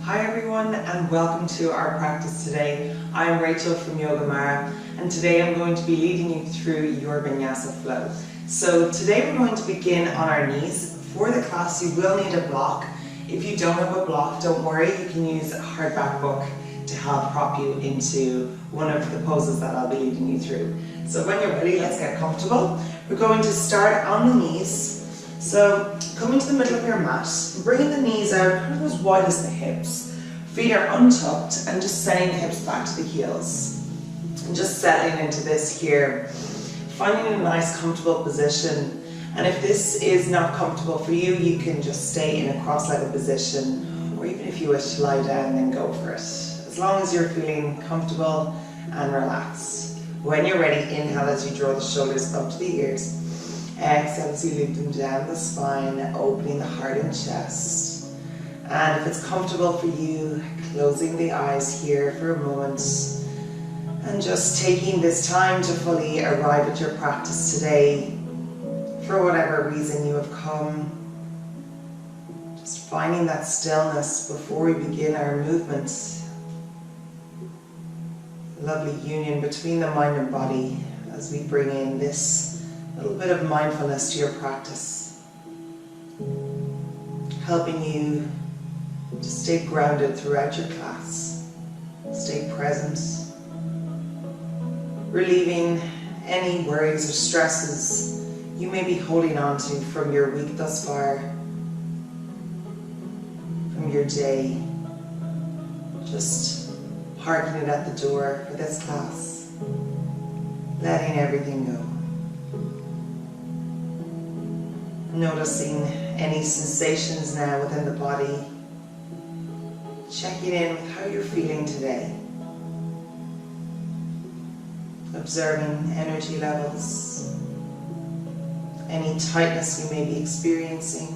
Hi everyone and welcome to our practice today. I'm Rachel from Yoga Mara and today I'm going to be leading you through your vinyasa flow. So today we're going to begin on our knees. For the class you will need a block. If you don't have a block, don't worry, you can use a hardback book to help prop you into one of the poses that I'll be leading you through. So when you're ready, let's get comfortable. We're going to start on the knees. So coming to the middle of your mat, bringing the knees out kind of as wide as the hips. Feet are untucked and just sending the hips back to the heels. And just settling into this here. Finding a nice comfortable position. And if this is not comfortable for you, you can just stay in a cross-legged position, or even if you wish to lie down, then go for it. As long as you're feeling comfortable and relaxed. When you're ready, inhale as you draw the shoulders up to the ears. Exhale as you lift them down the spine, opening the heart and chest. And if it's comfortable for you, closing the eyes here for a moment. And just taking this time to fully arrive at your practice today. For whatever reason you have come, just finding that stillness before we begin our movement. Lovely union between the mind and body as we bring in this little bit of mindfulness to your practice. Helping you to stay grounded throughout your class. Stay present. Relieving any worries or stresses you may be holding on to from your week thus far, from your day. Just parking it at the door for this class, letting everything go. Noticing any sensations now within the body, checking in with how you're feeling today, observing energy levels, any tightness you may be experiencing.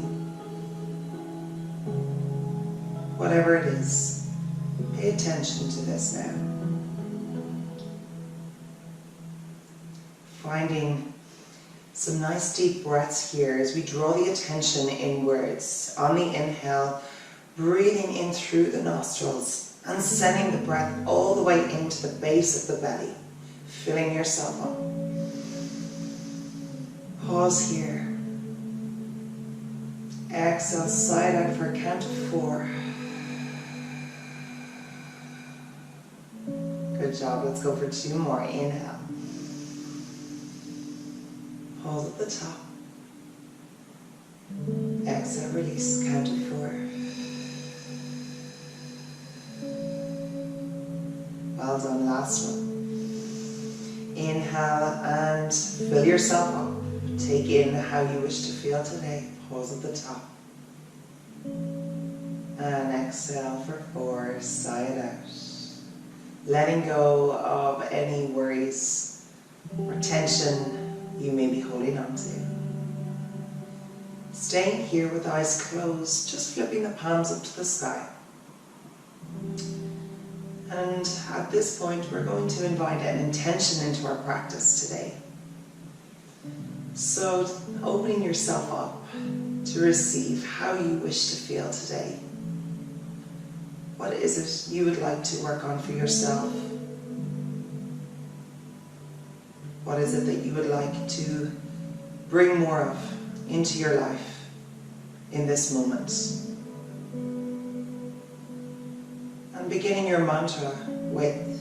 Whatever it is, pay attention to this now. Finding some nice deep breaths here as we draw the attention inwards. On the inhale, breathing in through the nostrils and sending the breath all the way into the base of the belly, filling yourself up. Pause here. Exhale, side out for a count of 4. Good job. Let's go for 2 more. Inhale. Hold at the top. Exhale, release. Count of 4. Well done. Last one. Inhale and fill yourself up. Take in how you wish to feel today. Pause at the top. And exhale for 4. Sigh it out. Letting go of any worries or tension you may be holding on to. Staying here with eyes closed, just flipping the palms up to the sky. And at this point, we're going to invite an intention into our practice today. So, opening yourself up to receive how you wish to feel today. What is it you would like to work on for yourself? What is it that you would like to bring more of into your life in this moment? And beginning your mantra with,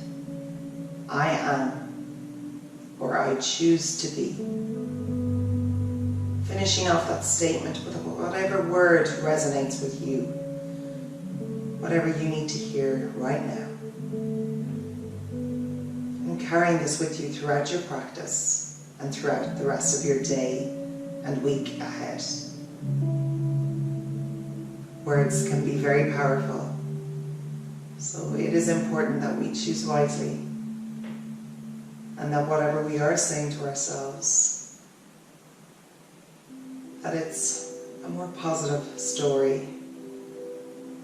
I am, or I choose to be. Finishing off that statement with whatever word resonates with you, whatever you need to hear right now. And carrying this with you throughout your practice and throughout the rest of your day and week ahead. Words can be very powerful, so it is important that we choose wisely and that whatever we are saying to ourselves, that it's a more positive story.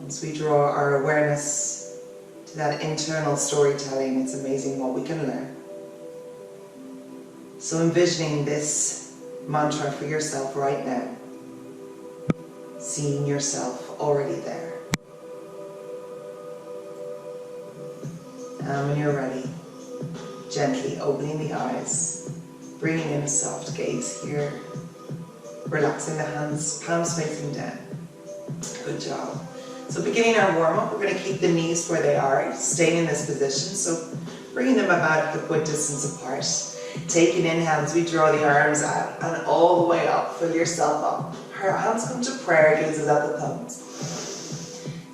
Once we draw our awareness to that internal storytelling, it's amazing what we can learn. So envisioning this mantra for yourself right now, seeing yourself already there. And when you're ready, gently opening the eyes, bringing in a soft gaze here, relaxing the hands, palms facing down. Good job. So beginning our warm-up, we're going to keep the knees where they are, staying in this position. So bringing them about hip width distance apart. Take an inhale as we draw the arms out and all the way up. Fill yourself up. Our hands come to prayer, gazes at the thumbs.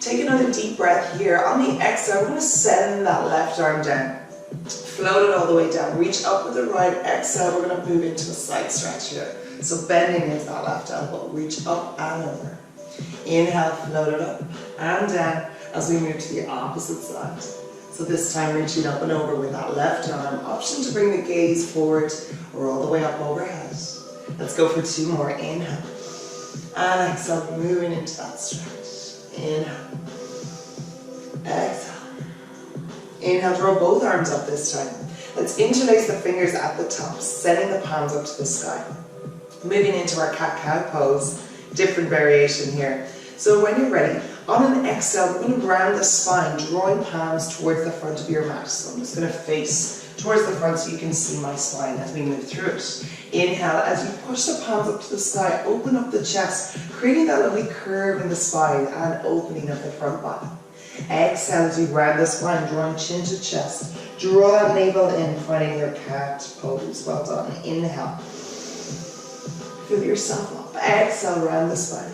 Take another deep breath here. On the exhale, we're going to send that left arm down. Float it all the way down. Reach up with the right. Exhale, we're going to move into a side stretch here. So bending into that left elbow. Reach up and over. Inhale, float it up and down as we move to the opposite side. So this time reaching up and over with that left arm. Option to bring the gaze forward or all the way up overhead. Let's go for 2 more. Inhale. And exhale, moving into that stretch. Inhale. Exhale. Inhale, draw both arms up this time. Let's interlace the fingers at the top, sending the palms up to the sky. Moving into our cat-cow pose. Different variation here. So when you're ready, on an exhale, we're going to ground the spine, drawing palms towards the front of your mat. So I'm just going to face towards the front so you can see my spine as we move through it. Inhale, as you push the palms up to the sky, open up the chest, creating that lovely curve in the spine and opening of the front body. Exhale as you round the spine, drawing chin to chest. Draw that navel in, finding your cat pose. Well done. Inhale. Fill yourself up. Exhale, round the spine.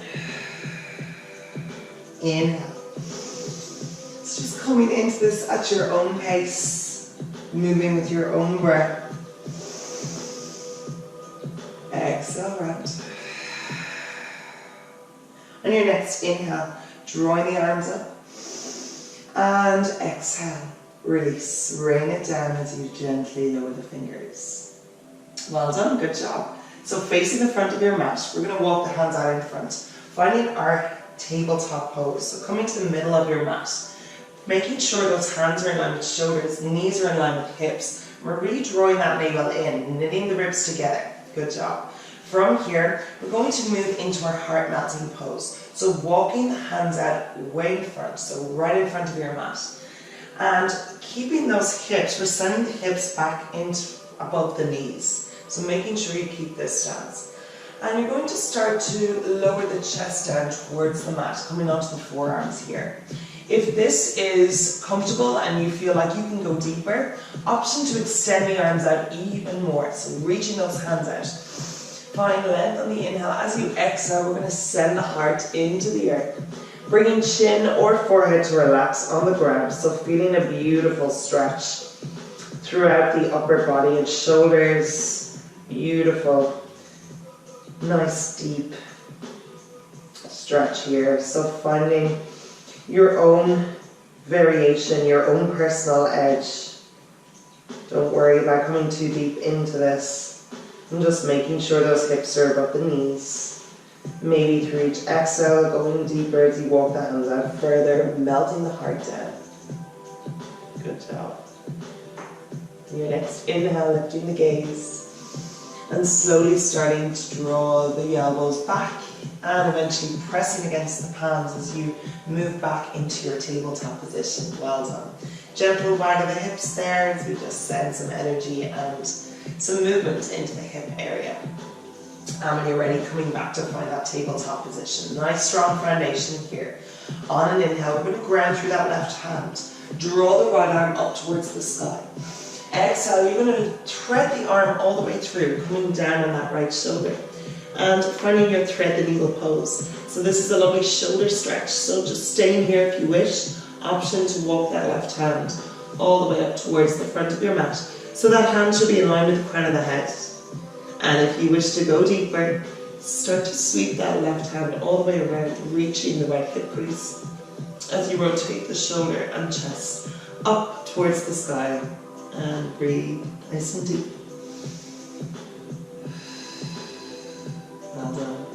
Inhale. It's just coming into this at your own pace, moving with your own breath. Exhale, round. On your next inhale, drawing the arms up. And exhale, release. Rain it down as you gently lower the fingers. Well done, good job. So facing the front of your mat, we're going to walk the hands out in front, finding our tabletop pose. So coming to the middle of your mat, making sure those hands are in line with shoulders, knees are in line with hips. We're really drawing that navel in, knitting the ribs together. Good job. From here, we're going to move into our heart melting pose. So walking the hands out way in front, so right in front of your mat. And keeping those hips, we're sending the hips back into above the knees. So making sure you keep this stance. And you're going to start to lower the chest down towards the mat, coming onto the forearms here. If this is comfortable and you feel like you can go deeper, option to extend the arms out even more. So reaching those hands out. Find length on the inhale. As you exhale, we're going to send the heart into the earth. Bringing chin or forehead to relax on the ground. So feeling a beautiful stretch throughout the upper body and shoulders. Beautiful, nice deep stretch here. So finding your own variation, your own personal edge. Don't worry about coming too deep into this. And just making sure those hips are above the knees. Maybe through each exhale, going deeper as you walk the hands out further, melting the heart down. Good job. And your next inhale, lifting the gaze. And slowly starting to draw the elbows back and eventually pressing against the palms as you move back into your tabletop position. Well done. Gentle wag of the hips there as we just send some energy and some movement into the hip area. And when you're ready, coming back to find that tabletop position. Nice strong foundation here. On an inhale, we're going to ground through that left hand. Draw the right arm up towards the sky. Exhale, you're going to thread the arm all the way through, coming down on that right shoulder. And finding your thread the needle pose. So this is a lovely shoulder stretch. So just staying here if you wish. Option to walk that left hand all the way up towards the front of your mat. So that hand should be in line with the crown of the head. And if you wish to go deeper, start to sweep that left hand all the way around, reaching the right hip crease. As you rotate the shoulder and chest up towards the sky. And breathe nice and deep. Well done.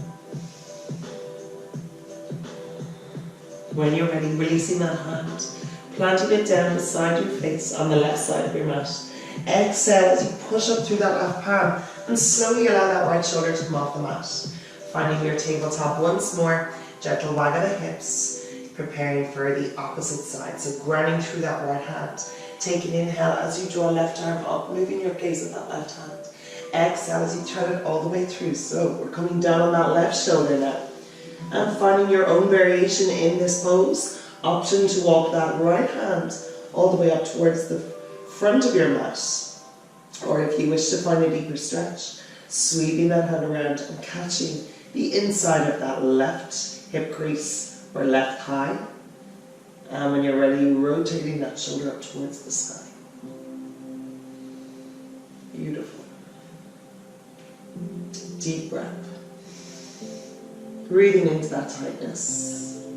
When you're ready, releasing that hand, planting it down beside your face on the left side of your mat. Exhale as you push up through that left palm and slowly allow that right shoulder to come off the mat. Finding your tabletop once more, gentle wag of the hips, preparing for the opposite side. So grounding through that right hand. Take an inhale as you draw left arm up, moving your gaze with that left hand. Exhale as you thread it all the way through. So we're coming down on that left shoulder now. And finding your own variation in this pose. Option to walk that right hand all the way up towards the front of your mat. Or if you wish to find a deeper stretch, sweeping that hand around and catching the inside of that left hip crease or left thigh. And when you're ready, rotating that shoulder up towards the sky. Beautiful. Deep breath. Breathing into that tightness.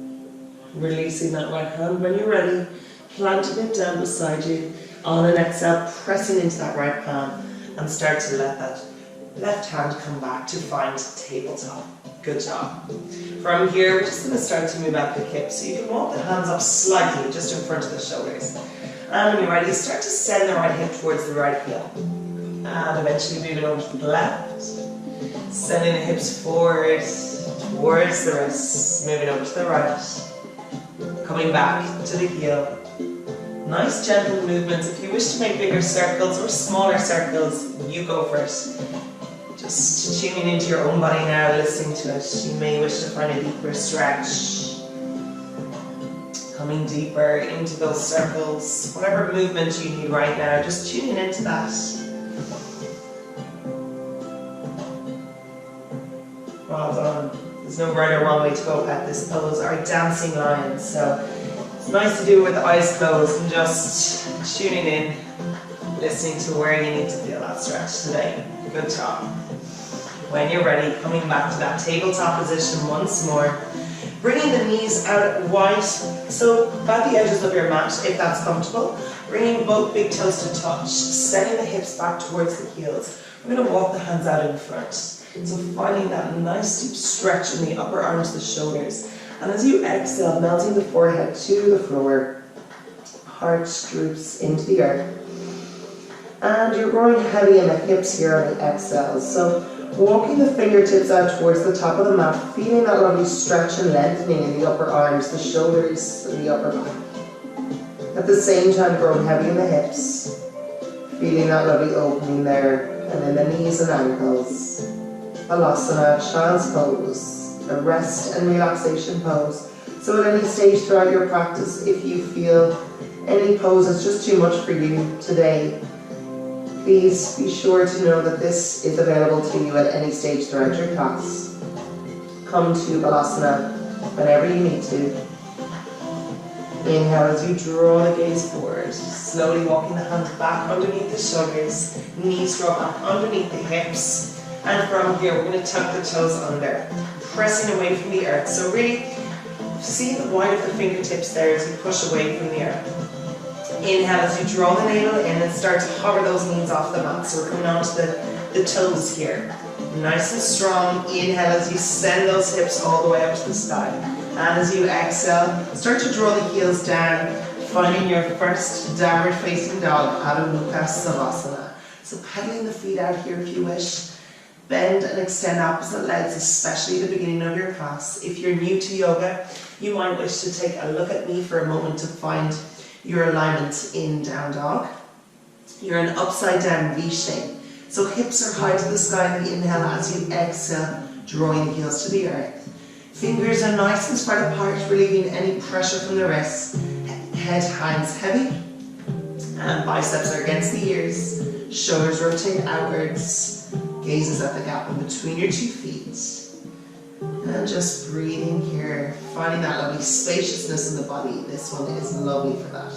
Releasing that right hand when you're ready. Planting it down beside you. On an exhale, pressing into that right palm. And start to let that left hand come back to find tabletop. Good job. From here, we're just going to start to move out the hips. So you can walk the hands up slightly, just in front of the shoulders. And when you're ready, start to send the right hip towards the right heel. And eventually move it over to the left. Sending the hips forward, towards the wrists. Moving over to the right. Coming back to the heel. Nice gentle movements. If you wish to make bigger circles or smaller circles, you go for it. Just tuning into your own body now, listening to it. You may wish to find a deeper stretch. Coming deeper into those circles. Whatever movement you need right now, just tuning into that. Well done. There's no right or wrong way to go at this pose, or dancing lion. So it's nice to do it with the eyes closed and just tuning in, listening to where you need to feel that stretch today. Good job. When you're ready, coming back to that tabletop position once more. Bringing the knees out wide, so at the edges of your mat, if that's comfortable. Bringing both big toes to touch, sending the hips back towards the heels. We're going to walk the hands out in front. So finding that nice deep stretch in the upper arms, the shoulders. And as you exhale, melting the forehead to the floor. Heart droops into the earth. And you're growing heavy in the hips here on the exhale. So walking the fingertips out towards the top of the mat, feeling that lovely stretch and lengthening in the upper arms, the shoulders, and the upper back. At the same time, growing heavy in the hips, feeling that lovely opening there, and in the knees and ankles. Balasana, child's pose, a rest and relaxation pose. So at any stage throughout your practice, if you feel any pose is just too much for you today, please be sure to know that this is available to you at any stage throughout your class. Come to Balasana whenever you need to. Inhale as you draw the gaze forward, slowly walking the hands back underneath the shoulders, knees draw back underneath the hips, and from here we're going to tuck the toes under, pressing away from the earth. So really see the wide of the fingertips there as you push away from the earth. Inhale as you draw the navel in and start to hover those knees off the mat. So we're coming on to the toes here. Nice and strong. Inhale as you send those hips all the way up to the sky. And as you exhale, start to draw the heels down, finding your first downward facing dog, Adho Mukha Savasana. So pedaling the feet out here if you wish. Bend and extend opposite legs, especially at the beginning of your class. If you're new to yoga, you might wish to take a look at me for a moment to find your alignment in down dog. You're an upside down V shape. So hips are high to the sky in the inhale as you exhale, drawing the heels to the earth. Fingers are nice and spread apart, relieving any pressure from the wrists. Head hangs heavy, and biceps are against the ears. Shoulders rotate outwards, gazes at the gap in between your 2 feet. And just breathing here, finding that lovely spaciousness in the body. This one is lovely for that.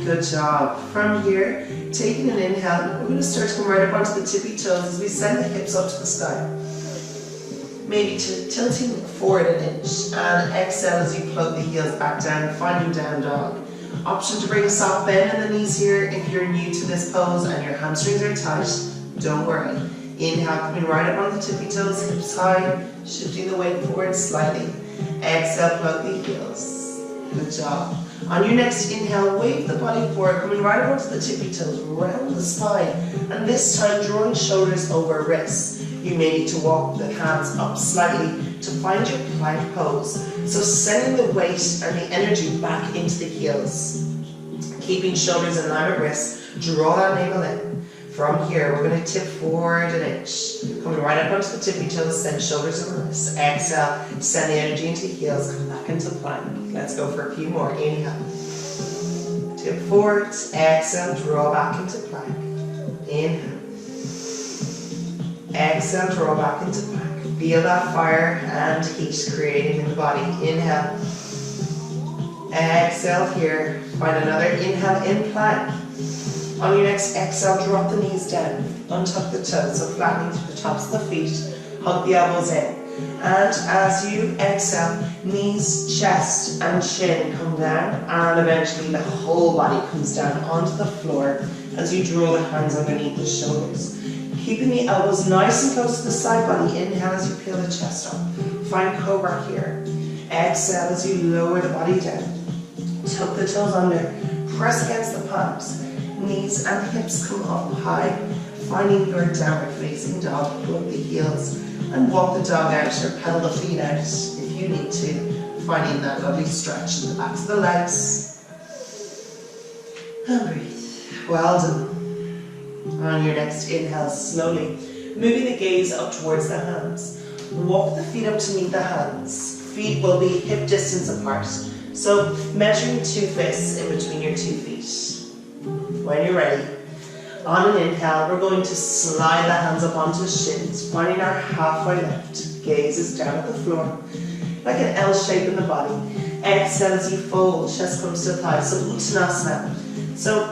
Good job. From here, taking an inhale, we're going to start to come right up onto the tippy toes as we send the hips up to the sky. Maybe tilting forward an inch, and exhale as you plug the heels back down, finding down dog. Option to bring a soft bend in the knees here if you're new to this pose and your hamstrings are tight, don't worry. Inhale, coming right up on the tippy toes, hips high, shifting the weight forward slightly. Exhale, plug the heels. Good job. On your next inhale, wave the body forward, coming right up onto the tippy toes, round the spine, and this time drawing shoulders over wrists. You may need to walk the hands up slightly to find your plank pose. So sending the weight and the energy back into the heels. Keeping shoulders in line with wrists. Draw that navel in. From here, we're going to tip forward an inch. Coming right up onto the tippy toes, send shoulders and wrists. Exhale, send the energy into the heels, come back into plank. Let's go for a few more. Inhale. Tip forward, exhale, draw back into plank. Inhale. Exhale, draw back into plank. Feel that fire and heat creating in the body. Inhale. Exhale here. Find another inhale in plank. On your next exhale, drop the knees down. Untuck the toes, so flattening through the tops of the feet. Hug the elbows in. And as you exhale, knees, chest and chin come down, and eventually the whole body comes down onto the floor as you draw the hands underneath the shoulders. Keeping the elbows nice and close to the side body. Inhale as you peel the chest up. Find cobra here. Exhale as you lower the body down. Tuck the toes under. Press against the palms. Knees and hips come up high. Finding your downward facing dog. Plug the heels and walk the dog out or pedal the feet out if you need to. Finding that lovely stretch in the backs of the legs. And breathe. Well done. On your next inhale, slowly moving the gaze up towards the hands. Walk the feet up to meet the hands. Feet will be hip distance apart. So measuring 2 fists in between your 2 feet. When you're ready, on an inhale, we're going to slide the hands up onto the shins, finding our halfway lift. Gaze is down at the floor, like an L shape in the body. Exhale as you fold, chest comes to the thighs, so Uttanasana. So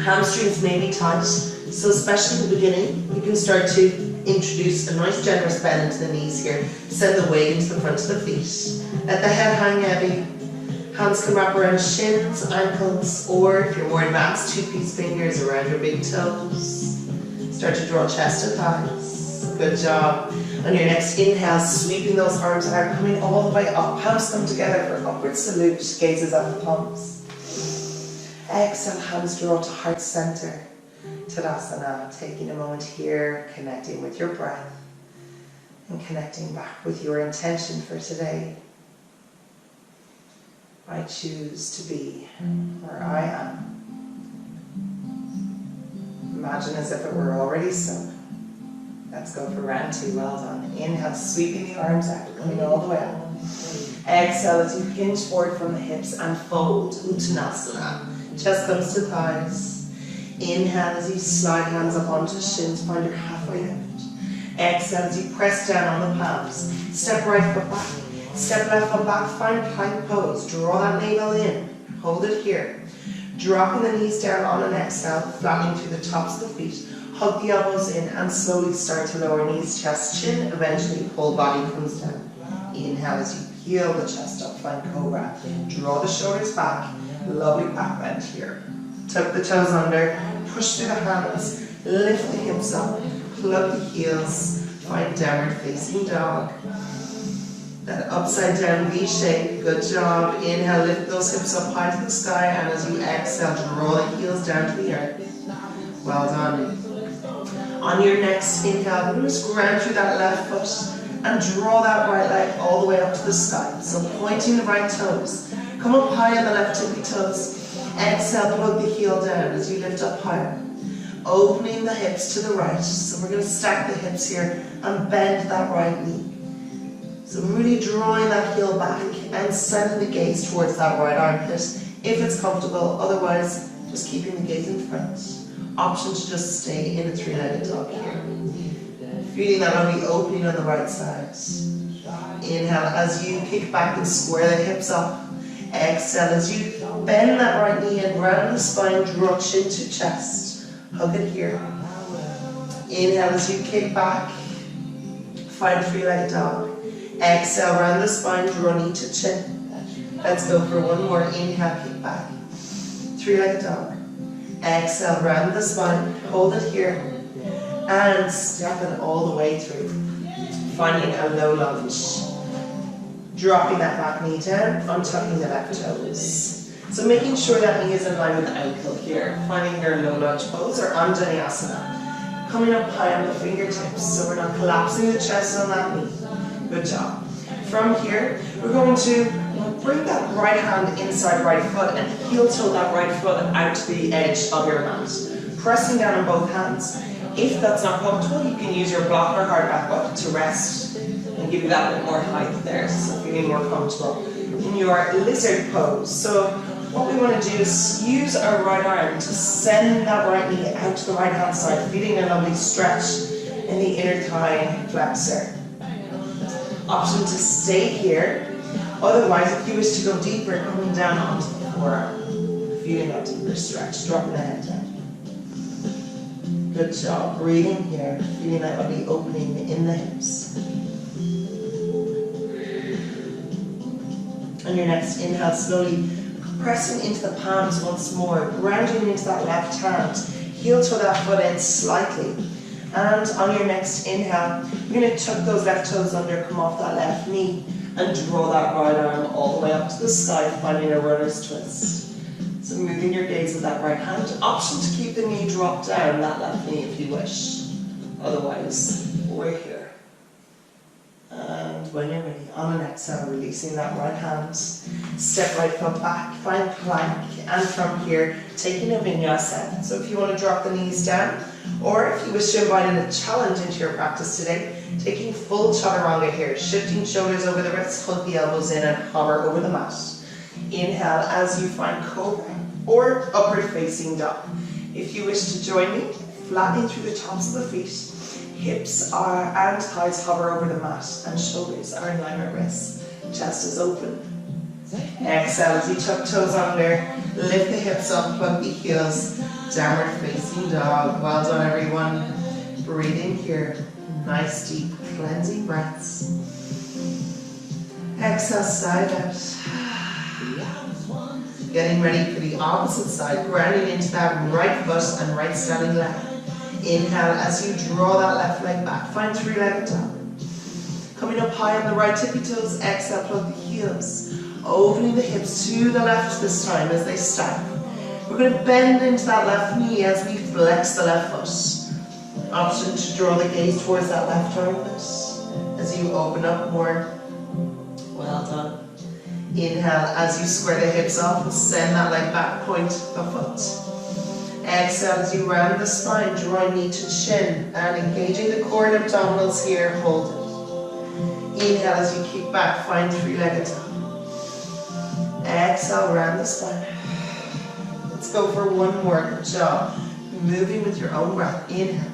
hamstrings may be tight, so especially in the beginning, you can start to introduce a nice generous bend into the knees here. Send the weight into the front of the feet. Let the head hang heavy. Hands can wrap around shins, ankles, or if you're more advanced, 2-piece fingers around your big toes. Start to draw chest and thighs. Good job. On your next inhale, sweeping those arms out, coming all the way up. Palms come together for upward salute. Gazes at the palms. Exhale, hands draw to heart center. Tadasana. Taking a moment here, connecting with your breath and connecting back with your intention for today. I choose to be where I am. Imagine as if it were already so. Let's go for round 2. Well done. Inhale, sweeping the arms out, coming all the way up. Exhale as you hinge forward from the hips and fold. Uttanasana. Chest comes to thighs. Inhale as you slide hands up onto shins, find your halfway lift. Exhale as you press down on the palms. Step right foot back. Step left foot back, find plank pose. Draw that navel in. Hold it here. Dropping the knees down on an exhale, flattening through the tops of the feet. Hug the elbows in and slowly start to lower knees, chest, chin. Eventually, whole body comes down. Inhale as you peel the chest up, find cobra. Draw the shoulders back. Lovely back bend here. Tuck the toes under. Push through the hands. Lift the hips up. Plug the heels. Find downward facing dog. That upside down V shape, good job. Inhale, lift those hips up high to the sky, and as you exhale, draw the heels down to the earth. Well done. On your next inhale, just ground through that left foot and draw that right leg all the way up to the sky. So pointing the right toes. Come up high on the left tippy toes. Exhale, plug the heel down as you lift up higher. Opening the hips to the right. So we're going to stack the hips here and bend that right knee. So really drawing that heel back and sending the gaze towards that right armpit if it's comfortable. Otherwise, just keeping the gaze in front. Option to just stay in a 3-legged dog here. Feeling that lovely opening on the right side. Inhale as you kick back and square the hips up. Exhale as you bend that right knee and round the spine, draw chin to chest. Hug it here. Inhale as you kick back. Find 3-legged dog. Exhale, round the spine, draw knee to chin. Let's go for one more. Inhale, kick back. 3-legged dog. Exhale, round the spine, hold it here. And step it all the way through. Finding a low lunge. Dropping that back knee down, untucking the left toes. So making sure that knee is in line with the ankle here. Finding your low lunge pose or Anjaneyasana. Coming up high on the fingertips, so we're not collapsing the chest on that knee. Good job. from here, we're going to bring that right hand inside right foot and heel toe that right foot out to the edge of your mat. Pressing down on both hands. If that's not comfortable, you can use your block or hard back foot to rest and give you that bit more height there, so feeling more comfortable in your lizard pose. So what we want to do is use our right arm to send that right knee out to the right hand side, feeling a lovely stretch in the inner thigh flexor. Option to stay here. Otherwise, if you wish to go deeper, coming down onto the forearm, feeling that deeper stretch, dropping the head down. Good job. Breathing here, feeling that lovely opening in the hips. On your next inhale, slowly pressing into the palms once more, grounding into that left hand, heel toe that foot in slightly. And on your next inhale, you're going to tuck those left toes under, come off that left knee, and draw that right arm all the way up to the sky, finding a runner's twist. So moving your gaze with that right hand. Option to keep the knee dropped down, that left knee if you wish. Otherwise, we're here. And when you're ready, on an exhale, releasing that right hand, step right foot back, find plank, and from here, taking a vinyasa. So if you want to drop the knees down, or if you wish to invite in a challenge into your practice today, taking full chaturanga here, shifting shoulders over the wrists, hug the elbows in and hover over the mat. Inhale as you find cobra or upward facing dog. If you wish to join me, flattening through the tops of the feet, hips and thighs hover over the mat and shoulders are in line with wrists, chest is open. Exhale as you tuck toes under, lift the hips up, plug the heels, downward facing dog. Well done everyone. Breathing here, nice deep cleansing breaths. Exhale, side out. Getting ready for the opposite side, grounding into that right foot and right standing leg. Inhale as you draw that left leg back, find three-legged dog. Coming up high on the right tippy toes, exhale, plug the heels. Opening the hips to the left this time as they stack. We're going to bend into that left knee as we flex the left foot. Option to draw the gaze towards that left armpit as you open up more. Well done. Inhale as you square the hips off and send that leg back, point the foot. Exhale as you round the spine, drawing knee to chin and engaging the core and abdominals here, hold it. Inhale as you kick back, find three-legged dog. Exhale, round the spine. Let's go for one more, good job. Moving with your own breath, inhale.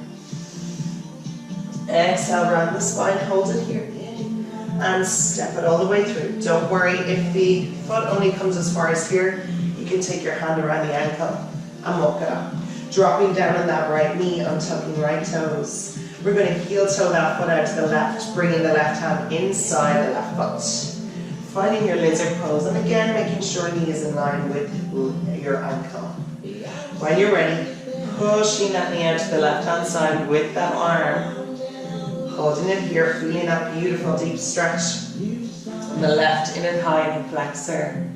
Exhale, round the spine, hold it here. And step it all the way through. Don't worry if the foot only comes as far as here, you can take your hand around the ankle and walk it up. Dropping down on that right knee, untucking right toes. We're going to heel toe that foot out to the left, bringing the left hand inside the left foot. Finding your lizard pose, and again making sure knee is in line with your ankle. When you're ready, pushing that knee out to the left hand side with that arm. Holding it here, feeling that beautiful deep stretch in the left inner thigh and flexor.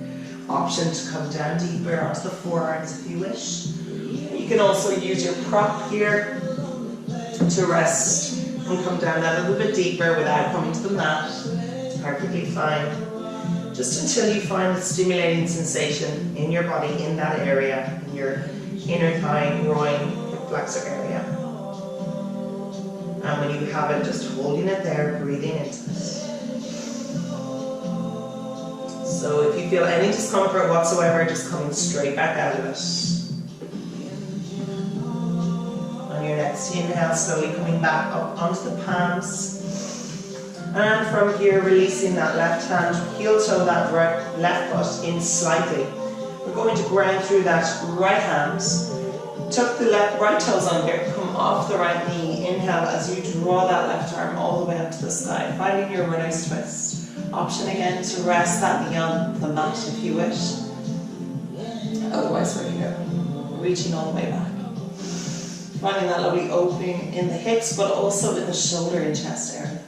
Option to come down deeper onto the forearms if you wish. You can also use your prop here to rest and come down a little bit deeper without coming to the mat. It's perfectly fine. Just until you find a stimulating sensation in your body in that area, in your inner thigh, groin, hip flexor area. And when you have it, just holding it there, breathing into it. So if you feel any discomfort whatsoever, just coming straight back out of it. On your next inhale, slowly coming back up onto the palms. And from here, releasing that left hand, heel toe that left foot in slightly. We're going to ground through that right hand. Tuck the right toes under, come off the right knee. Inhale as you draw that left arm all the way up to the sky, finding your runner's twist. Option again to rest that knee on the mat if you wish. Otherwise we're here, reaching all the way back. Finding that lovely opening in the hips, but also in the shoulder and chest area.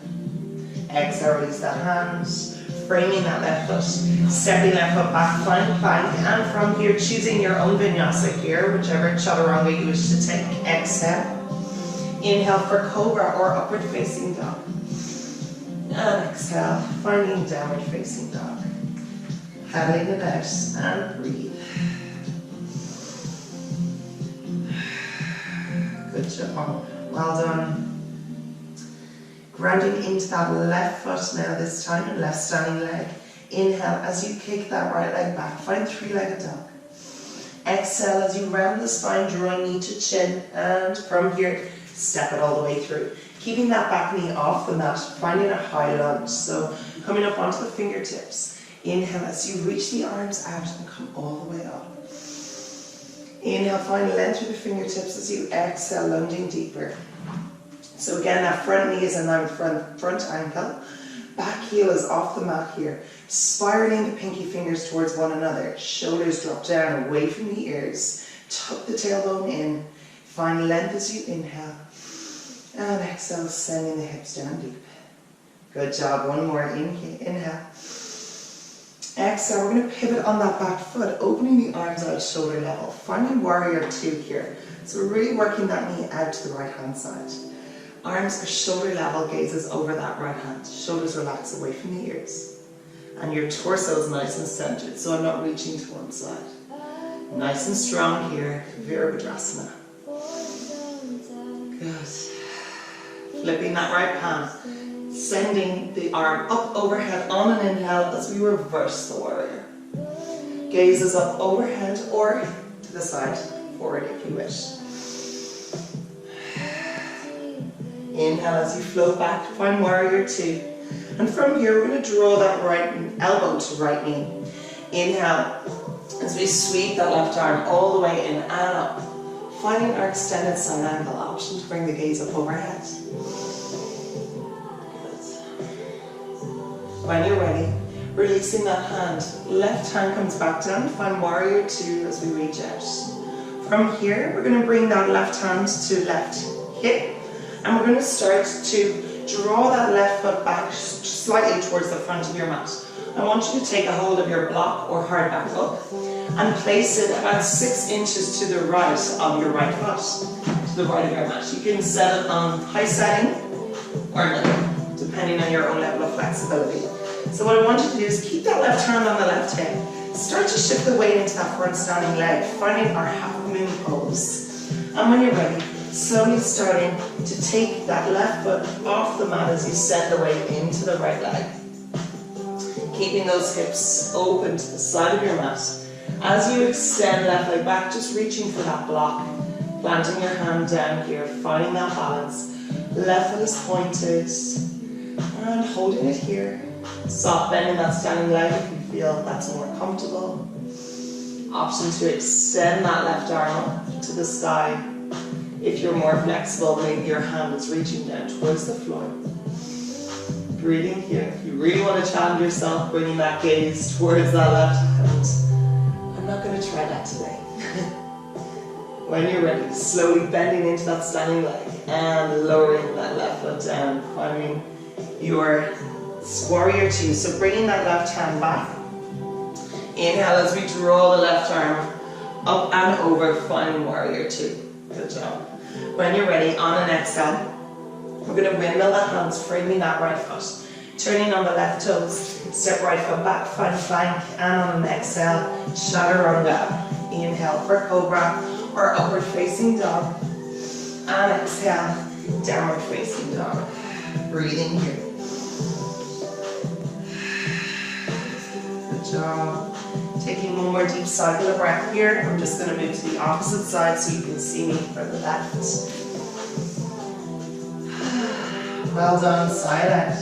Exhale, release that hand, framing that left foot, stepping left foot back, find plank, and from here choosing your own vinyasa here, whichever chaturanga you wish to take. Exhale. Inhale for cobra or upward facing dog. And exhale, finding downward facing dog. Paddling it out and breathe. Good job. Well done. Grounding into that left foot now this time, left standing leg. Inhale as you kick that right leg back. Find three-legged dog. Exhale as you round the spine, drawing knee to chin. And from here, step it all the way through. Keeping that back knee off the mat, finding a high lunge. So coming up onto the fingertips. Inhale as you reach the arms out and come all the way up. Inhale, find length through the fingertips as you exhale, lunging deeper. So again, that front knee is in line with front ankle. Back heel is off the mat here. Spiraling the pinky fingers towards one another. Shoulders drop down away from the ears. Tuck the tailbone in. Find length as you inhale. And exhale, sending the hips down deep. Good job. One more. Inhale. Exhale, we're going to pivot on that back foot, opening the arms out shoulder level. Finding warrior two here. So we're really working that knee out to the right hand side. Arms are shoulder level, gazes over that right hand. Shoulders relax away from the ears. And your torso is nice and centered, so I'm not reaching to one side. Nice and strong here, Virabhadrasana. Good. Flipping that right palm. Sending the arm up overhead on an inhale as we reverse the warrior. Gazes up overhead or to the side, forward if you wish. Inhale as you float back, find warrior two. And from here we're going to draw that right elbow to right knee. Inhale as we sweep that left arm all the way in and up. Finding our extended side angle option to bring the gaze up overhead. When you're ready, releasing that hand. Left hand comes back down, find warrior two as we reach out. From here, we're going to bring that left hand to left hip, and we're going to start to draw that left foot back slightly towards the front of your mat. I want you to take a hold of your block or hardback book and place it about 6 inches to the right of your right foot, to the right of your mat. You can set it on high setting or low, depending on your own level of flexibility. So what I want you to do is keep that left hand on the left hip. Start to shift the weight into that front standing leg, finding our half moon pose. And when you're ready, slowly starting to take that left foot off the mat as you send the weight into the right leg. Keeping those hips open to the side of your mat. As you extend left leg back, just reaching for that block. Planting your hand down here, finding that balance. Left foot is pointed. And holding it here. Soft bend in that standing leg if you feel that's more comfortable. Option to extend that left arm up to the sky. If you're more flexible, maybe your hand is reaching down towards the floor. Breathing here. If you really want to challenge yourself, bringing that gaze towards that left hand. I'm not going to try that today. When you're ready, slowly bending into that standing leg and lowering that left foot down, finding your warrior two. So bringing that left hand back. Inhale as we draw the left arm up and over, finding warrior two. Good job. When you're ready, on an exhale, we're going to windmill the hands, framing that right foot. Turning on the left toes, step right foot back, find plank, and on an exhale, chaturanga. Inhale for cobra or upward facing dog. And exhale, downward facing dog. Breathing here. Good job. Taking one more deep cycle of breath here. I'm just going to move to the opposite side so you can see me for the left. Well done, side out.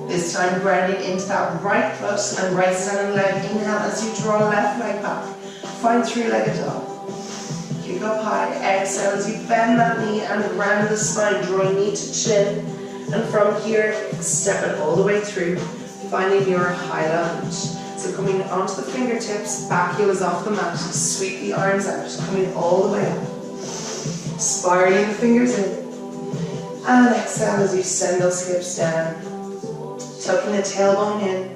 This time grounding into that right foot and right standing leg. Inhale as you draw left leg back. Find three-legged dog. Kick up high. Exhale as you bend that knee and ground the spine, drawing knee to chin. And from here, step it all the way through, finding your high lunge. So coming onto the fingertips, back heel is off the mat. Sweep the arms out, coming all the way up. Spiraling the fingers in. And exhale as you send those hips down. Tucking the tailbone in.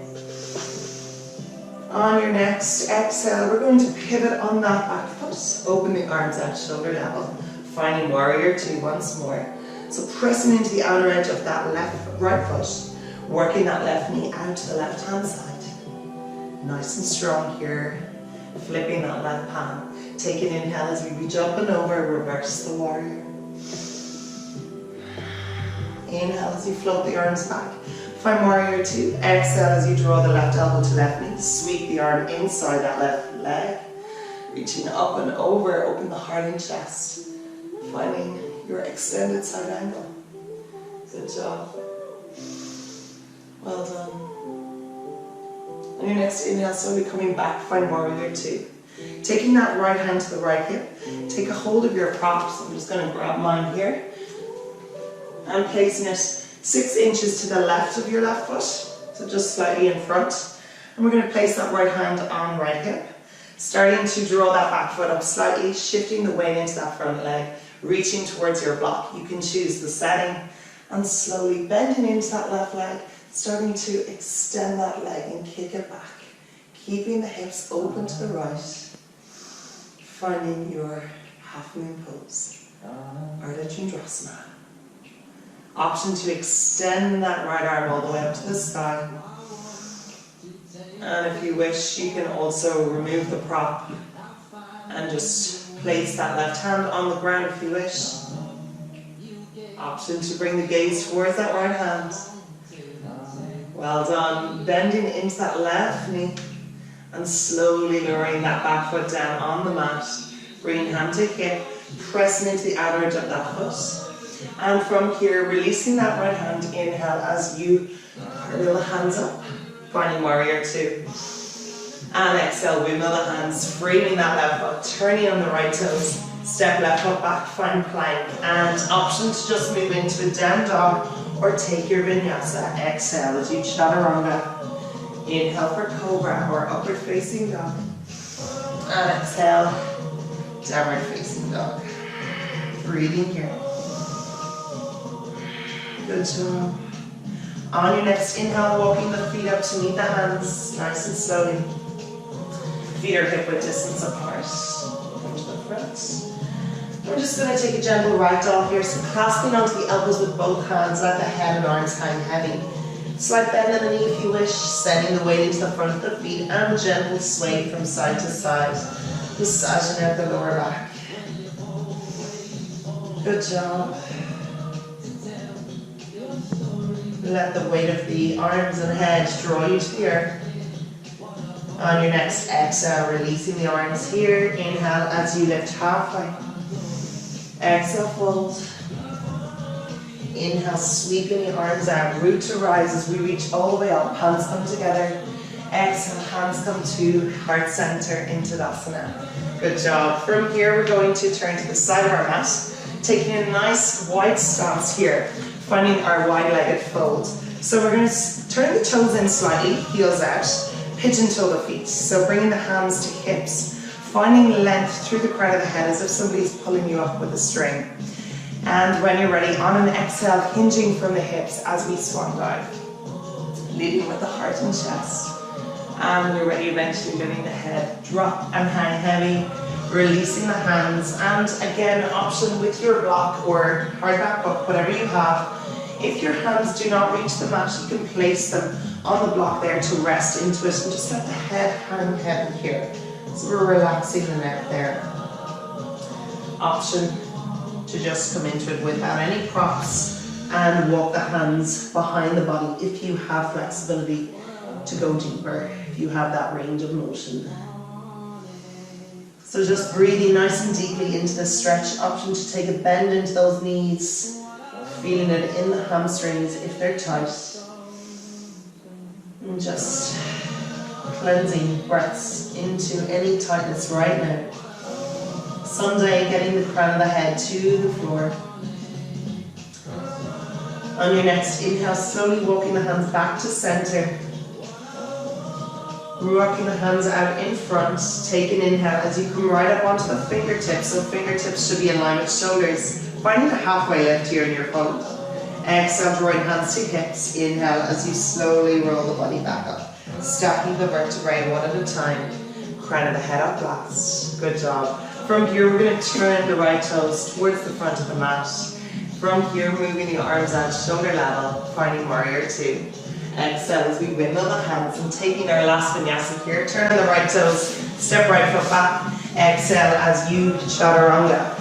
On your next exhale, we're going to pivot on that back foot. Open the arms out, shoulder level. Finding warrior two once more. So pressing into the outer edge of that right foot, working that left knee out to the left hand side. Nice and strong here. Flipping that left palm. Take an inhale as we reach up and over, reverse the warrior. Inhale as you float the arms back. Find warrior two. Exhale as you draw the left elbow to left knee. Sweep the arm inside that left leg. Reaching up and over, open the heart and chest. Finding your extended side angle. Good job. Well done. On your next inhale, slowly coming back, find warrior two. Taking that right hand to the right hip, take a hold of your props. I'm just going to grab mine here. And placing it 6 inches to the left of your left foot, so just slightly in front. And we're going to place that right hand on right hip. Starting to draw that back foot up slightly, shifting the weight into that front leg, reaching towards your block. You can choose the setting and slowly bending into that left leg, starting to extend that leg and kick it back. Keeping the hips open to the right, finding your half moon pose, Ardha Chandrasana. Option to extend that right arm all the way up to the sky. And if you wish, you can also remove the prop and just place that left hand on the ground if you wish. Option to bring the gaze towards that right hand. Well done. Bending into that left knee and slowly lowering that back foot down on the mat. Bringing hand to hip, pressing into the outer edge of that foot. And from here, releasing that right hand, inhale as you curl the hands up, finding warrior two. And exhale, windmill the hands, freeing that left foot, turning on the right toes, step left foot back, find plank. And option to just move into a down dog or take your vinyasa. Exhale as you chaturanga. Inhale for cobra or upward facing dog. And exhale, downward facing dog. Breathing here. Good job. On your next inhale, walking the feet up to meet the hands, nice and slowly. Feet are hip width distance apart. Come to the front. We're just going to take a gentle right dog here, so clasping onto the elbows with both hands, let the head and arms hang heavy. Slight bend in the knee if you wish, sending the weight into the front of the feet and gentle sway from side to side, massaging out the lower back. Good job. Let the weight of the arms and head draw you to the earth. On your next exhale, releasing the arms here. Inhale as you lift halfway. Exhale, fold. Inhale, sweeping the arms out. Root to rise as we reach all the way up. Hands come together. Exhale, hands come to heart center into Tadasana. Good job. From here, we're going to turn to the side of our mat, taking a nice wide stance here, finding our wide-legged fold. So we're going to turn the toes in slightly, heels out, pigeon toe the feet. So bringing the hands to hips, finding length through the crown of the head as if somebody's pulling you up with a string. And when you're ready, on an exhale, hinging from the hips as we swan dive. Leading with the heart and chest. And when you're ready, eventually letting the head drop and hang heavy, releasing the hands. And again, option with your block or hardback book, whatever you have. If your hands do not reach the mat, you can place them on the block there to rest into it and just let the head hang heavy here. So we're relaxing the neck there. Option to just come into it without any props and walk the hands behind the body if you have flexibility to go deeper, if you have that range of motion. So just breathing nice and deeply into the stretch. Option to take a bend into those knees, feeling it in the hamstrings if they're tight. And just cleansing breaths into any tightness right now. Sunday, getting the crown of the head to the floor. On your next inhale, slowly walking the hands back to center. Rocking the hands out in front. Take an inhale as you come right up onto the fingertips. So fingertips should be in line with shoulders. Finding a halfway lift here in your hold. Exhale, drawing hands to hips. Inhale as you slowly roll the body back up. Stacking the vertebrae one at a time. Crown of the head up last. Good job. From here, we're going to turn the right toes towards the front of the mat. From here, moving the arms out shoulder level, finding warrior two. Exhale as we windmill the hands and taking our last vinyasa here. Turn the right toes, step right foot back. Exhale as you chaturanga.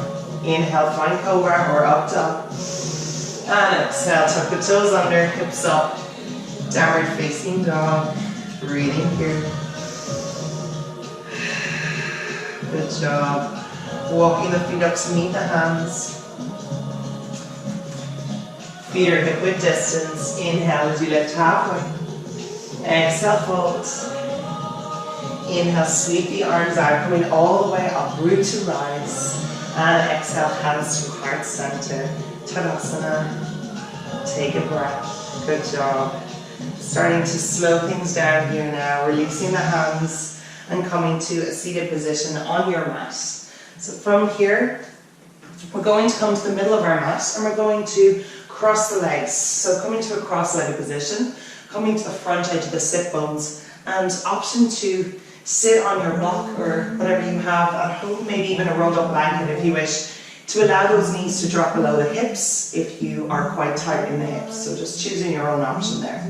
Inhale, find cobra or up dog. And exhale, tuck the toes under, hips up. Downward facing dog. Breathing here. Good job. Walking the feet up to meet the hands. Feet are hip width distance. Inhale as you lift halfway. Exhale, fold. Inhale, sweep the arms out, coming all the way up, root to rise. And exhale, hands to heart center. Tadasana. Take a breath. Good job. Starting to slow things down here now, releasing the hands and coming to a seated position on your mat. So from here, we're going to come to the middle of our mat and we're going to cross the legs. So coming to a cross-legged position, coming to the front edge of the sit bones, and option to sit on your block or whatever you have at home, maybe even a rolled up blanket if you wish, to allow those knees to drop below the hips if you are quite tight in the hips. So just choosing your own option there.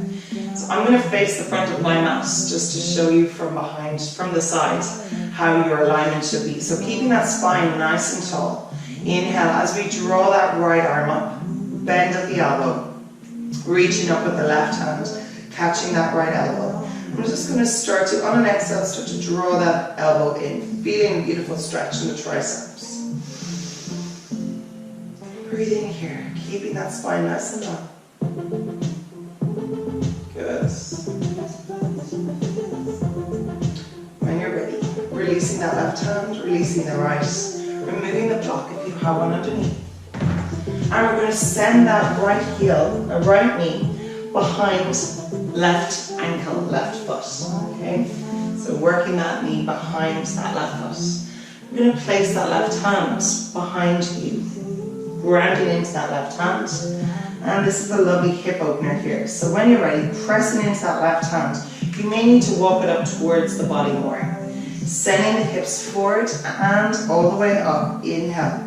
So I'm going to face the front of my mat just to show you from behind, from the side, how your alignment should be. So keeping that spine nice and tall. Inhale as we draw that right arm up, bend at the elbow, reaching up with the left hand, catching that right elbow. I'm just going to start to, on an exhale, start to draw that elbow in, feeling a beautiful stretch in the triceps. Breathing here, keeping that spine nice and long. Good. When you're ready, releasing that left hand, releasing the right, removing the block if you have one underneath. And we're going to send that right heel, or right knee, behind left ankle, left foot. Okay? So working that knee behind that left foot. We're going to place that left hand behind you, grounding into that left hand. And this is a lovely hip opener here. So when you're ready, pressing into that left hand, you may need to walk it up towards the body more. Sending the hips forward and all the way up. Inhale.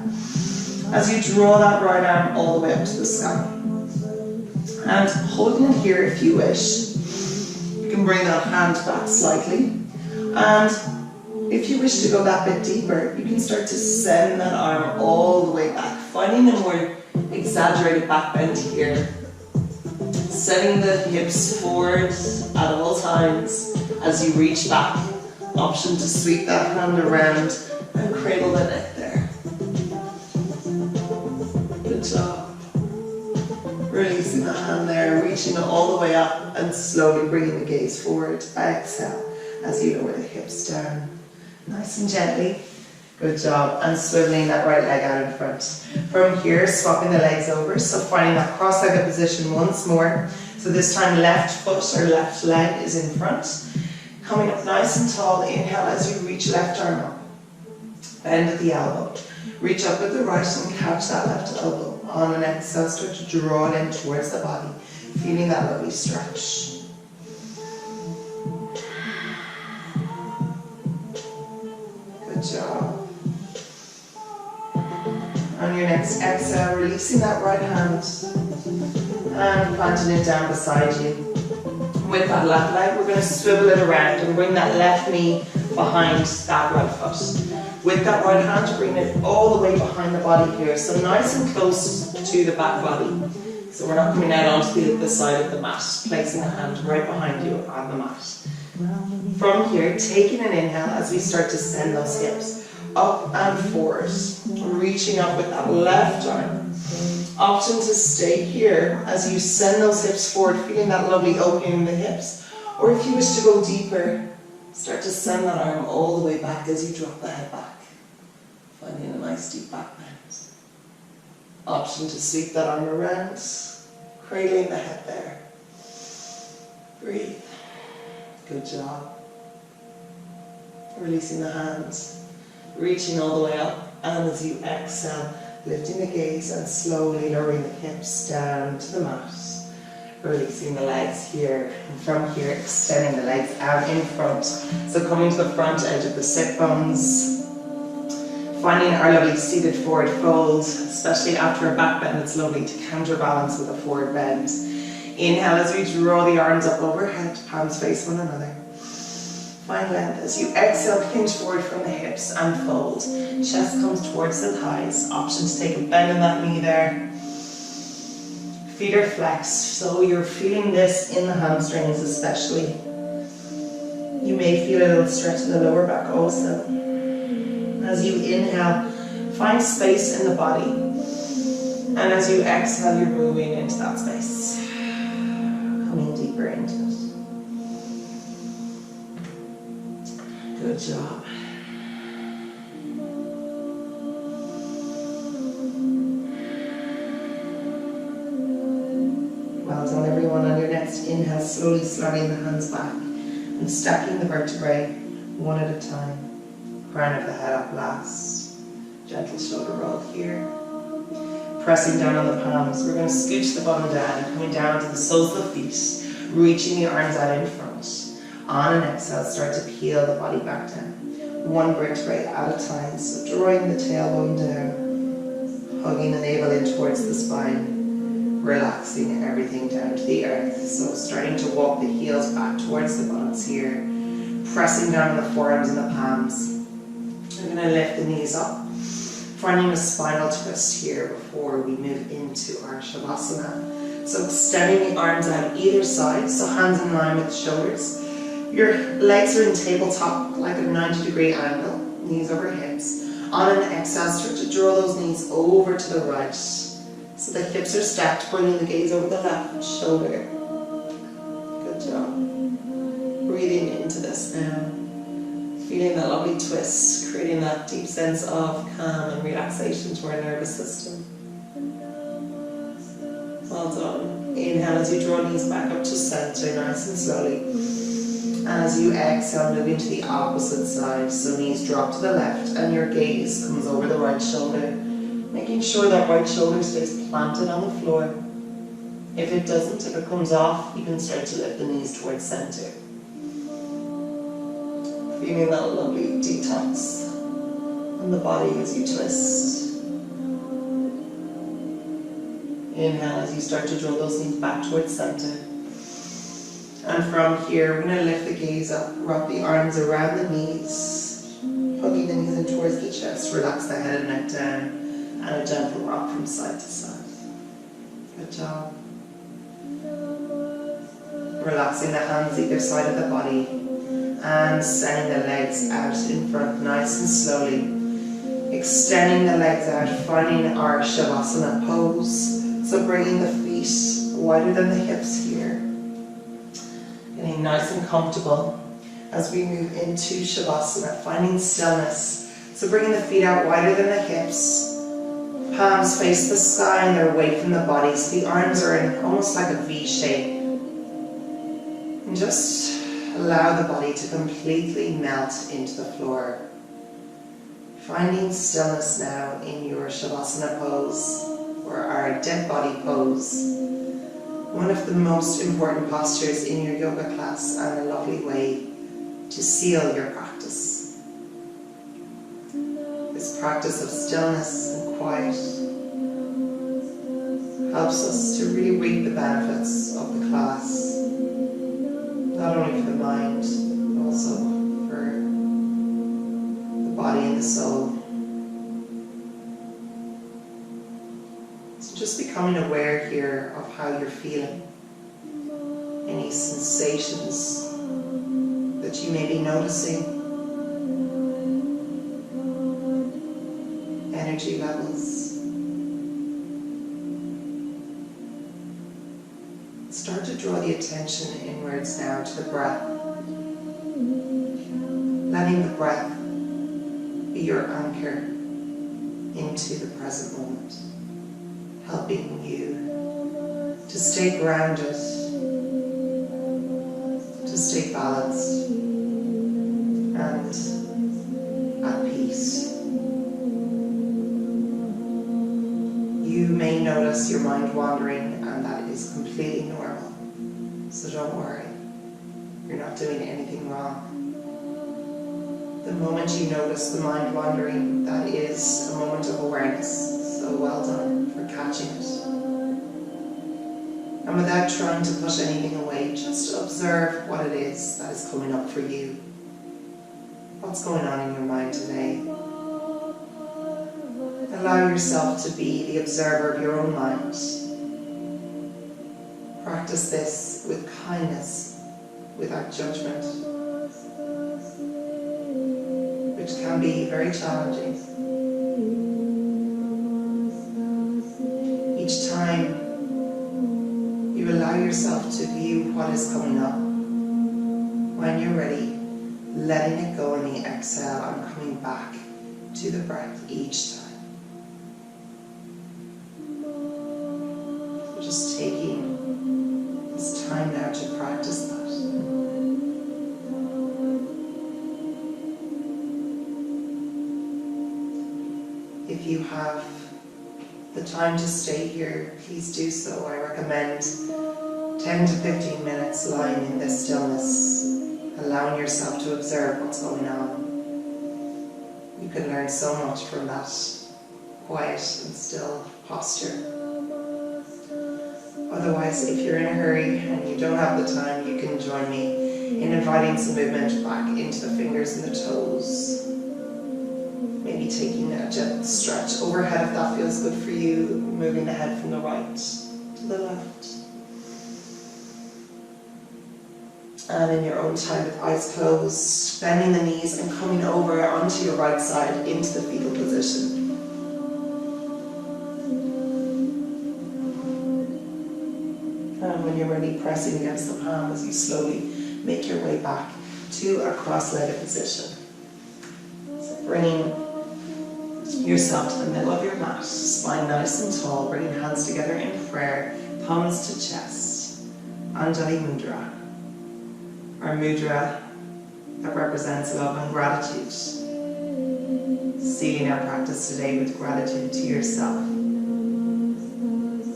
As you draw that right arm all the way up to the sky. And holding it here if you wish. You can bring that hand back slightly. And if you wish to go that bit deeper, you can start to send that arm all the way back. Finding a more exaggerated back bend here. Sending the hips forward at all times as you reach back. Option to sweep that hand around and cradle the neck there. Good job. Releasing the hand there, reaching it all the way up and slowly bringing the gaze forward. Exhale as you lower the hips down. Nice and gently. Good job. And swiveling that right leg out in front. From here, swapping the legs over. So finding that cross-legged position once more. So this time left foot or left leg is in front. Coming up nice and tall. Inhale as you reach left arm up. Bend at the elbow. Reach up with the right and catch that left elbow. On an exhale, start to draw it in towards the body. Feeling that lovely stretch. Good job. On your next exhale, releasing that right hand and planting it down beside you. With that left leg, we're going to swivel it around and bring that left knee behind that right foot. With that right hand, bring it all the way behind the body here, so nice and close to the back body. So we're not coming out onto the side of the mat, placing the hand right behind you on the mat. From here, taking an inhale as we start to send those hips up and forward, reaching up with that left arm. Option to stay here as you send those hips forward, feeling that lovely opening in the hips. Or if you wish to go deeper, start to send that arm all the way back as you drop the head back. Finding a nice deep back bend. Option to sweep that arm around, cradling the head there. Breathe. Good job. Releasing the hands, reaching all the way up, and as you exhale, lifting the gaze and slowly lowering the hips down to the mat. Releasing the legs here, and from here extending the legs out in front. So coming to the front edge of the sit bones, Finding our lovely seated forward fold, especially after a back bend, it's lovely to counterbalance with a forward bend. Inhale as we draw the arms up overhead, palms face one another. Find length as you exhale, hinge forward from the hips and fold. Chest comes towards the thighs. Option to take a bend in that knee there. Feet are flexed, so you're feeling this in the hamstrings especially. You may feel a little stretch in the lower back also. As you inhale, find space in the body. And as you exhale, you're moving into that space. Coming deeper into it. Good job. Well done everyone. On your next inhale, slowly sliding the hands back and stacking the vertebrae one at a time. Crown of the head up last. Gentle shoulder roll here. Pressing down on the palms. We're going to scooch the bottom down, coming down to the soles of the feet, reaching the arms out in front. On an exhale, start to peel the body back down. One vertebrae at a time. So drawing the tailbone down, hugging the navel in towards the spine, relaxing everything down to the earth. So starting to walk the heels back towards the buttocks here, pressing down on the forearms and the palms. We're going to lift the knees up, finding a spinal twist here before we move into our Shavasana. So extending the arms out either side, so hands in line with the shoulders. Your legs are in tabletop, like a 90-degree angle, knees over hips. On an exhale, start to draw those knees over to the right. So the hips are stacked, bringing the gaze over the left shoulder. Good job. Breathing into this now. Feeling that lovely twist, creating that deep sense of calm and relaxation to our nervous system. Well done. Inhale as you draw knees back up to center, nice and slowly. As you exhale, moving to the opposite side. So knees drop to the left and your gaze comes over the right shoulder. Making sure that right shoulder stays planted on the floor. If it doesn't, if it comes off, you can start to lift the knees towards center. Feeling that lovely detox in the body as you twist. Inhale as you start to draw those knees back towards center. And from here, we're going to lift the gaze up, wrap the arms around the knees, hugging the knees in towards the chest, relax the head and neck down, and a gentle rock from side to side. Good job. Relaxing the hands either side of the body, and sending the legs out in front nice and slowly. Extending the legs out, finding our Shavasana pose. So bringing the feet wider than the hips here. Getting nice and comfortable as we move into Shavasana, finding stillness. So bringing the feet out wider than the hips. Palms face the sky and they're away from the body. So the arms are in almost like a V shape. And just allow the body to completely melt into the floor. Finding stillness now in your Shavasana pose, or our dead body pose. One of the most important postures in your yoga class, and a lovely way to seal your practice. This practice of stillness and quiet helps us to really reap the benefits of the class. Not only for the mind, but also for the body and the soul. So just becoming aware here of how you're feeling. Any sensations that you may be noticing. Energy levels. Start to draw the attention inwards now to the breath. Letting the breath be your anchor into the present moment. Helping you to stay grounded, to stay balanced and at peace. You may notice your mind wandering, and that is completely normal. So don't worry, you're not doing anything wrong. The moment you notice the mind wandering, that is a moment of awareness. So well done for catching it. And without trying to push anything away, just observe what it is that is coming up for you. What's going on in your mind today? Allow yourself to be the observer of your own mind. Practice this with kindness, without judgment, which can be very challenging. Each time you allow yourself to view what is coming up, when you're ready, letting it go on the exhale and coming back to the breath each time. So just taking this time now to practice that. If you have the time to stay here, please do so. I recommend 10 to 15 minutes lying in this stillness, allowing yourself to observe what's going on. You can learn so much from that quiet and still posture. Otherwise, if you're in a hurry and you don't have the time, you can join me in inviting some movement back into the fingers and the toes. Maybe taking a gentle stretch overhead if that feels good for you, moving the head from the right to the left. And in your own time with eyes closed, bending the knees and coming over onto your right side into the fetal position. And when you're ready, pressing against the palm as you slowly make your way back to a cross-legged position. So bringing yourself to the middle of your mat, spine nice and tall, bringing hands together in prayer, palms to chest, Anjali Mudra. Our mudra that represents love and gratitude. Sealing our practice today with gratitude to yourself.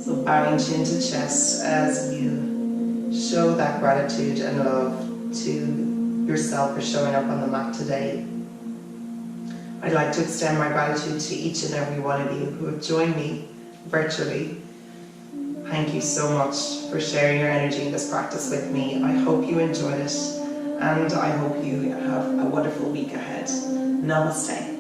So bowing chin to chest as you show that gratitude and love to yourself for showing up on the mat today. I'd like to extend my gratitude to each and every one of you who have joined me virtually. Thank you so much for sharing your energy in this practice with me. I hope you enjoyed it, and I hope you have a wonderful week ahead. Namaste.